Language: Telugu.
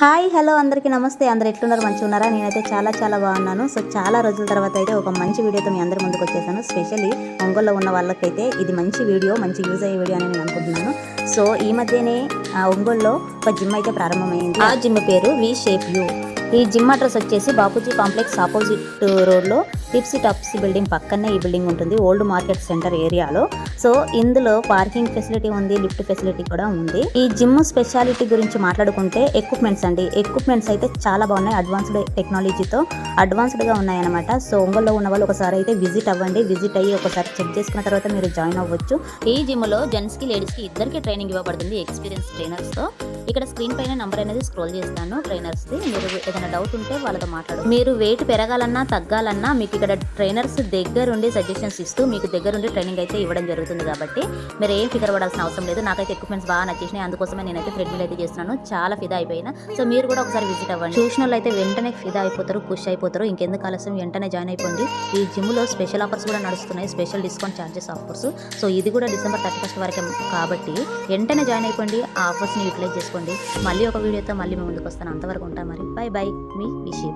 హాయ్ హలో అందరికీ నమస్తే. అందరు ఎట్లున్నారు? మంచిగా ఉన్నారా? నేనైతే చాలా బాగున్నాను. సో చాలా రోజుల తర్వాత అయితే ఒక మంచి వీడియోతో మీ అందరి ముందుకు వచ్చేసాను. స్పెషల్లీ ఒంగోలులో ఉన్న వాళ్ళకైతే ఇది మంచి వీడియో, మంచి యూజ్ అయ్యే వీడియో అని నేను అనుకుంటున్నాను. సో ఈ మధ్యనే ఒంగోలులో ఒక జిమ్ అయితే ప్రారంభమైంది. ఆ జిమ్ పేరు వి షేప్ యూ. ఈ జిమ్ అడ్రస్ వచ్చేసి బాపూజీ కాంప్లెక్స్ ఆపోజిట్ రోడ్లో టిప్సీ టాప్సీ బిల్డింగ్ పక్కనే ఈ బిల్డింగ్ ఉంటుంది, ఓల్డ్ మార్కెట్ సెంటర్ ఏరియాలో. సో ఇందులో పార్కింగ్ ఫెసిలిటీ ఉంది, లిఫ్ట్ ఫెసిలిటీ కూడా ఉంది. ఈ జిమ్ స్పెషాలిటీ గురించి మాట్లాడుకుంటే ఎక్విప్మెంట్స్ అండి. ఎక్విప్మెంట్స్ అయితే చాలా బాగున్నాయి, అడ్వాన్స్డ్ టెక్నాలజీతో అడ్వాన్స్డ్గా ఉన్నాయన్నమాట. సో ఒంగోలులో ఉన్న వాళ్ళు ఒకసారి అయితే విజిట్ అవ్వండి. విజిట్ అయ్యి ఒకసారి చెక్ చేసుకున్న తర్వాత మీరు జాయిన్ అవ్వచ్చు. ఈ జిమ్లో జెంట్స్కి లేడీస్కి ఇద్దరికి ట్రైనింగ్ ఇవ్వబడుతుంది ఎక్స్పీరియన్స్ ట్రైనర్స్తో. ఇక్కడ స్క్రీన్ పైన నంబర్ అనేది స్క్రోల్ చేస్తాను ట్రైనర్స్ది. మీరు ఏదైనా డౌట్ ఉంటే వాళ్ళతో మాట్లాడు. మీరు వెయిట్ పెరగాలన్నా తగ్గాలన్నా మీకు ఇక్కడ ట్రైనర్స్ దగ్గరుండి సజెషన్స్ ఇస్తూ మీకు దగ్గరుండి ట్రైనింగ్ అయితే ఇవ్వడం జరుగుతుంది. కాబట్టి మీరు ఏం ఫికర్ పడాల్సిన అవసరం లేదు. నాకైతే ఎక్విప్మెంట్స్ బాగా నచ్చేసినాయి, అందుకోసమే నేనైతే థ్రెడ్మిల్ అయితే చేస్తున్నాను. చాలా ఫిదా అయిపోయినా. సో మీరు కూడా ఒకసారి విజిట్ అవ్వండి. చూసిన వాళ్ళు అయితే వెంటనే ఫిదా అయిపోతారు, పుష్ అయిపోతారు. ఇంకెందుకు ఆలస్యం, వెంటనే జాయిన్ అయిపోండి. ఈ జిమ్లో స్పెషల్ ఆఫర్స్ కూడా నడుస్తున్నాయి, special discount charges offers. So ఇది కూడా డిసెంబర్ 31 వరకే కాబట్టి వెంటనే జాయిన్ అయిపోండి, ఆ ఆఫర్స్ని యూటిలైజ్ చేసుకోండి. మళ్ళీ ఒక వీడియోతో మళ్ళీ మీ ముందుకు వస్తాను. అంతవరకు ఉంటాను మరి. బై బై, మీ విషయం.